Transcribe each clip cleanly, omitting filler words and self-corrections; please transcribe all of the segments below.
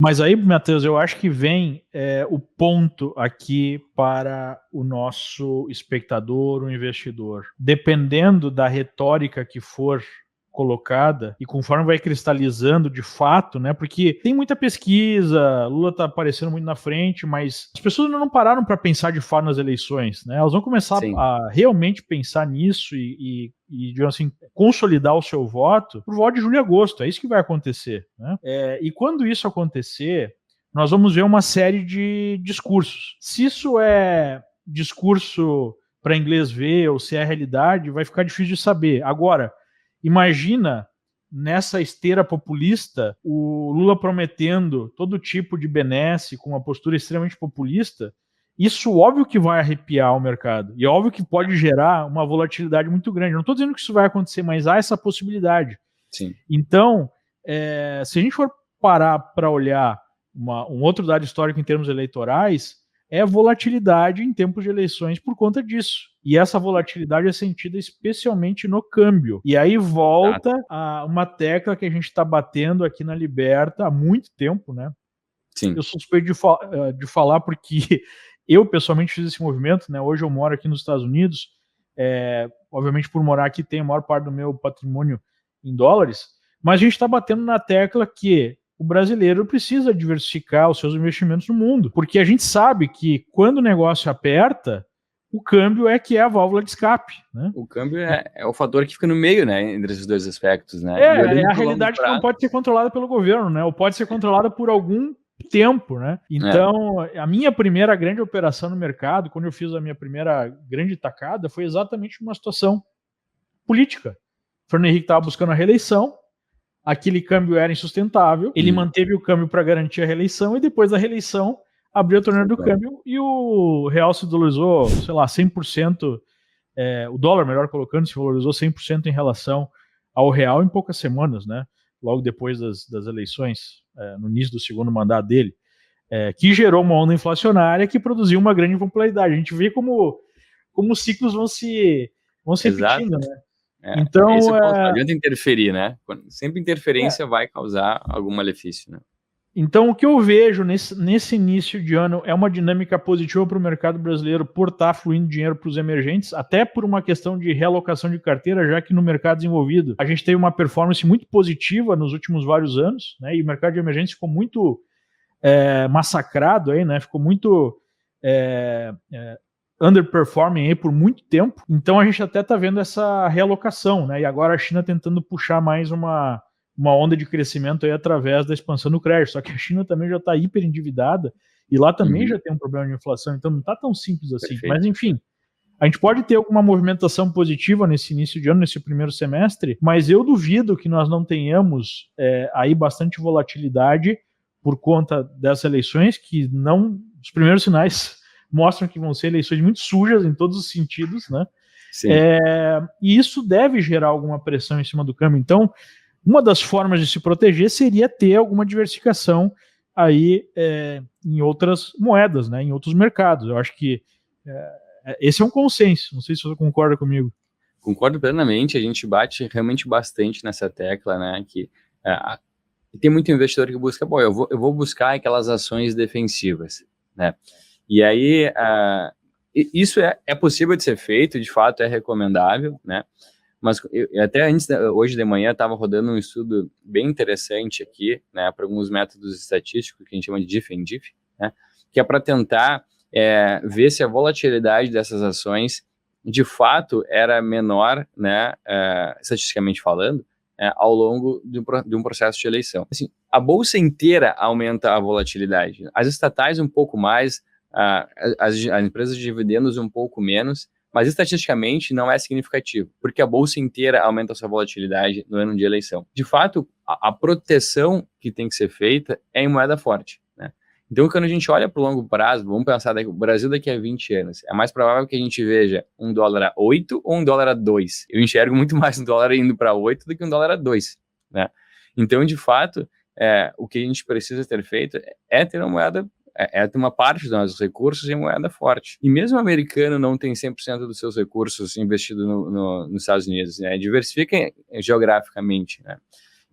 Mas aí, Matheus, eu acho que vem o ponto aqui para o nosso espectador, o investidor. Dependendo da retórica que for colocada e conforme vai cristalizando de fato, né? Porque tem muita pesquisa, Lula tá aparecendo muito na frente, mas as pessoas ainda não pararam para pensar de fato nas eleições, né? Elas vão começar Sim. a realmente pensar nisso e digamos assim, consolidar o seu voto por voto de julho e agosto. É isso que vai acontecer, né? E quando isso acontecer, nós vamos ver uma série de discursos. Se isso é discurso para inglês ver ou se é realidade, vai ficar difícil de saber. Agora, imagina nessa esteira populista o Lula prometendo todo tipo de benesse com uma postura extremamente populista. Isso óbvio que vai arrepiar o mercado e óbvio que pode gerar uma volatilidade muito grande. Eu não estou dizendo que isso vai acontecer, mas há essa possibilidade. Sim. Então, se a gente for parar para olhar um outro dado histórico em termos eleitorais, é a volatilidade em tempos de eleições por conta disso. E essa volatilidade é sentida especialmente no câmbio. E aí volta a uma tecla que a gente está batendo aqui na Liberta há muito tempo, né? Sim. Eu suspeito de falar porque eu pessoalmente fiz esse movimento, né? Hoje eu moro aqui nos Estados Unidos, obviamente por morar aqui tenho a maior parte do meu patrimônio em dólares, mas a gente está batendo na tecla que o brasileiro precisa diversificar os seus investimentos no mundo, porque a gente sabe que quando o negócio aperta, o câmbio que é a válvula de escape, né? O câmbio é o fator que fica no meio, né, entre esses dois aspectos, né? É a realidade que não pode ser controlada pelo governo, né? Ou pode ser controlada por algum tempo, né? Então, a minha primeira grande operação no mercado, quando eu fiz a minha primeira grande tacada, foi exatamente uma situação política. O Fernando Henrique estava buscando a reeleição, aquele câmbio era insustentável, ele manteve o câmbio para garantir a reeleição e depois da reeleição abriu a torneira do câmbio e o real se valorizou, sei lá, 100%, o dólar, melhor colocando, se valorizou 100% em relação ao real em poucas semanas, né? Logo depois das eleições, no início do segundo mandato dele, que gerou uma onda inflacionária que produziu uma grande popularidade. A gente vê como os ciclos vão se repetindo, né? Então, esse ponto, não adianta interferir, né? Sempre interferência vai causar algum malefício, né? Então, o que eu vejo nesse início de ano é uma dinâmica positiva para o mercado brasileiro por estar fluindo dinheiro para os emergentes, até por uma questão de realocação de carteira, já que no mercado desenvolvido a gente teve uma performance muito positiva nos últimos vários anos, né? E o mercado de emergentes ficou muito massacrado aí, né? Ficou muito underperforming aí por muito tempo. Então a gente até está vendo essa realocação, né? E agora a China tentando puxar mais uma onda de crescimento aí através da expansão do crédito. Só que a China também já está hiper endividada e lá também já tem um problema de inflação, então não está tão simples assim. Perfeito. Mas enfim, a gente pode ter alguma movimentação positiva nesse início de ano, nesse primeiro semestre, mas eu duvido que nós não tenhamos aí bastante volatilidade por conta dessas eleições, que não, os primeiros sinais mostram que vão ser eleições muito sujas em todos os sentidos, né? Sim. E isso deve gerar alguma pressão em cima do câmbio. Então, uma das formas de se proteger seria ter alguma diversificação aí em outras moedas, né? Em outros mercados. Eu acho que esse é um consenso. Não sei se você concorda comigo. Concordo plenamente. A gente bate realmente bastante nessa tecla, né? Que tem muito investidor que busca, eu vou buscar aquelas ações defensivas, né? E aí, isso é possível de ser feito, de fato é recomendável, né? Mas até hoje de manhã estava rodando um estudo bem interessante aqui, né, para alguns métodos estatísticos que a gente chama de DIF and DIF, né, que é para tentar ver se a volatilidade dessas ações de fato era menor, né, estatisticamente falando, ao longo de um processo de eleição. Assim, a bolsa inteira aumenta a volatilidade, as estatais um pouco mais, as empresas de dividendos um pouco menos, mas estatisticamente não é significativo, porque a bolsa inteira aumenta a sua volatilidade no ano de eleição. De fato, a proteção que tem que ser feita é em moeda forte, né? Então, quando a gente olha para o longo prazo, vamos pensar o Brasil daqui a 20 anos, é mais provável que a gente veja um dólar a 8 ou um dólar a 2. Eu enxergo muito mais um dólar indo para 8 do que um dólar a 2, né? Então, de fato, o que a gente precisa ter feito é ter uma moeda, ter uma parte dos nossos recursos em moeda forte. E mesmo o americano não tem 100% dos seus recursos investidos nos Estados Unidos, né? Diversifica geograficamente, né?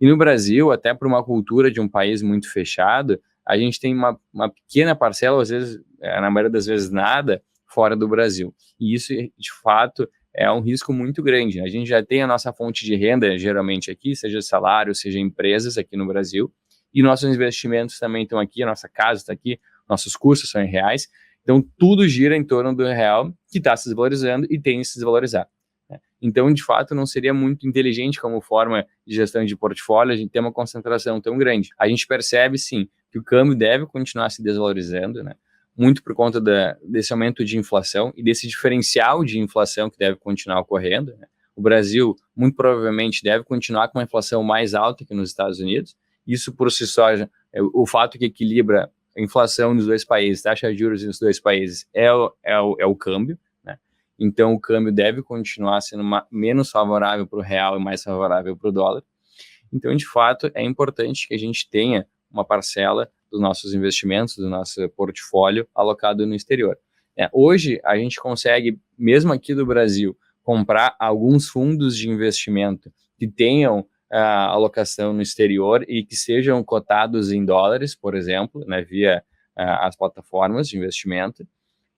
E no Brasil, até por uma cultura de um país muito fechado, a gente tem uma pequena parcela, às vezes, na maioria das vezes nada, fora do Brasil. E isso, de fato, é um risco muito grande. A gente já tem a nossa fonte de renda, geralmente aqui, seja salário, seja empresas aqui no Brasil, e nossos investimentos também estão aqui, a nossa casa está aqui, nossos custos são em reais, então tudo gira em torno do real, que está se desvalorizando e tem que se desvalorizar. Então, de fato, não seria muito inteligente como forma de gestão de portfólio a gente ter uma concentração tão grande. A gente percebe, sim, que o câmbio deve continuar se desvalorizando, né? Muito por conta desse aumento de inflação e desse diferencial de inflação que deve continuar ocorrendo, né? O Brasil, muito provavelmente, deve continuar com uma inflação mais alta que nos Estados Unidos. Isso, por si só, o fato que equilibra a inflação nos dois países, taxa de juros nos dois países, é o câmbio. Então, o câmbio deve continuar sendo menos favorável para o real e mais favorável para o dólar. Então, de fato, é importante que a gente tenha uma parcela dos nossos investimentos, do nosso portfólio alocado no exterior. Hoje, a gente consegue, mesmo aqui do Brasil, comprar alguns fundos de investimento que tenham alocação no exterior e que sejam cotados em dólares, por exemplo, né, via as plataformas de investimento.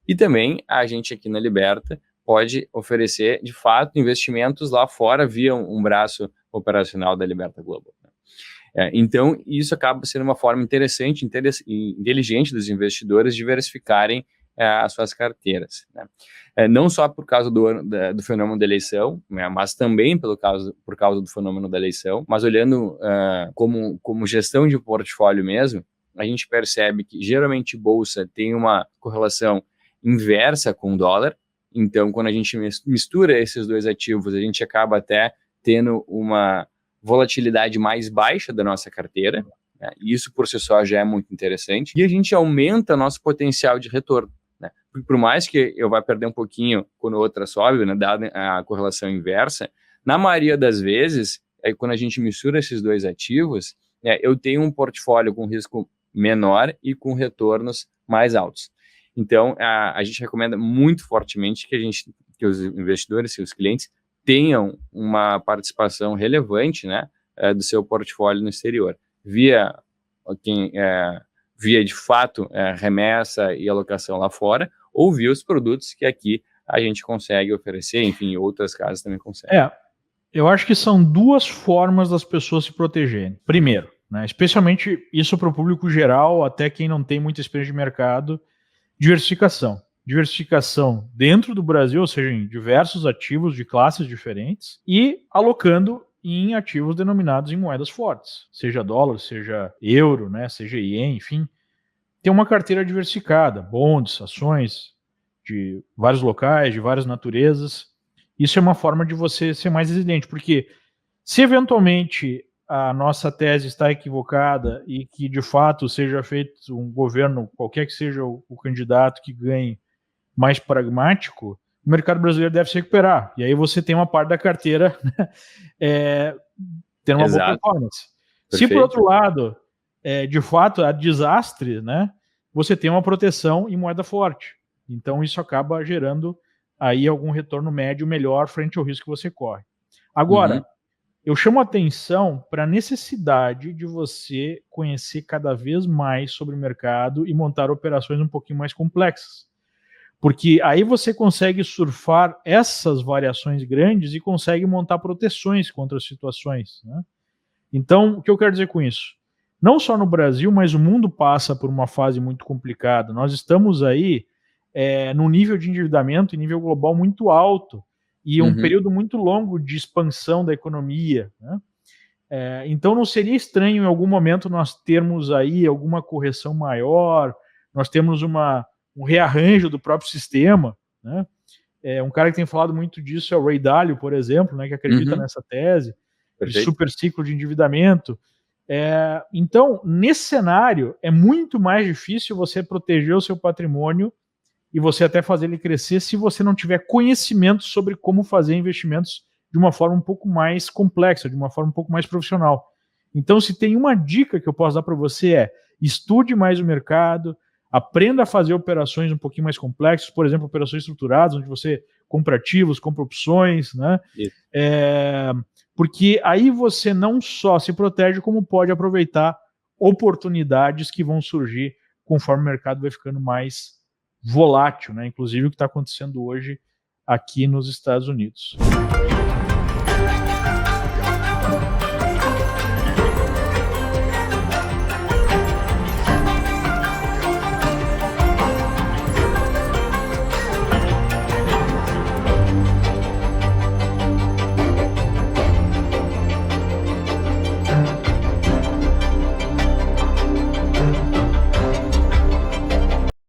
E também a gente aqui na Liberta pode oferecer, de fato, investimentos lá fora via um braço operacional da Liberta Global. Então, isso acaba sendo uma forma interessante e inteligente dos investidores diversificarem as suas carteiras. Não só por causa do fenômeno da eleição, mas também por causa do fenômeno da eleição, mas olhando como gestão de portfólio mesmo, a gente percebe que geralmente bolsa tem uma correlação inversa com o dólar. Então, quando a gente mistura esses dois ativos, a gente acaba até tendo uma volatilidade mais baixa da nossa carteira, né? Isso por si só já é muito interessante. E a gente aumenta nosso potencial de retorno, né? Porque por mais que eu vá perder um pouquinho quando outra sobe, né, dada a correlação inversa, na maioria das vezes, quando a gente mistura esses dois ativos, eu tenho um portfólio com risco menor e com retornos mais altos. Então, a gente recomenda muito fortemente que os investidores e os clientes tenham uma participação relevante, né, do seu portfólio no exterior, via de fato remessa e alocação lá fora, ou via os produtos que aqui a gente consegue oferecer, enfim, outras casas também conseguem. Eu acho que são duas formas das pessoas se protegerem. Primeiro, né, especialmente isso para o público geral, até quem não tem muita experiência de mercado, diversificação. Diversificação dentro do Brasil, ou seja, em diversos ativos de classes diferentes, e alocando em ativos denominados em moedas fortes, seja dólar, seja euro, né, seja ien, enfim. Tem uma carteira diversificada, bonds, ações de vários locais, de várias naturezas. Isso é uma forma de você ser mais resiliente, porque se eventualmente a nossa tese está equivocada e que, de fato, seja feito um governo, qualquer que seja o candidato que ganhe mais pragmático, o mercado brasileiro deve se recuperar. E aí você tem uma parte da carteira tendo uma boa performance. Perfeito. Se, por outro lado, de fato, há desastre, né, você tem uma proteção em moeda forte. Então, isso acaba gerando aí algum retorno médio melhor frente ao risco que você corre. Agora, eu chamo a atenção para a necessidade de você conhecer cada vez mais sobre o mercado e montar operações um pouquinho mais complexas. Porque aí você consegue surfar essas variações grandes e consegue montar proteções contra as situações, né? Então, o que eu quero dizer com isso? Não só no Brasil, mas o mundo passa por uma fase muito complicada. Nós estamos aí num nível de endividamento em nível global muito alto e um período muito longo de expansão da economia, né? Então não seria estranho em algum momento nós termos aí alguma correção maior, nós temos um rearranjo do próprio sistema, né? Um cara que tem falado muito disso é o Ray Dalio, por exemplo, né, que acredita nessa tese de super ciclo de endividamento. Então, nesse cenário, é muito mais difícil você proteger o seu patrimônio e você até fazer ele crescer se você não tiver conhecimento sobre como fazer investimentos de uma forma um pouco mais complexa, de uma forma um pouco mais profissional. Então, se tem uma dica que eu posso dar para você estude mais o mercado, aprenda a fazer operações um pouquinho mais complexas, por exemplo, operações estruturadas, onde você compra ativos, compra opções, né? Porque aí você não só se protege, como pode aproveitar oportunidades que vão surgir conforme o mercado vai ficando mais volátil, né? Inclusive o que está acontecendo hoje aqui nos Estados Unidos.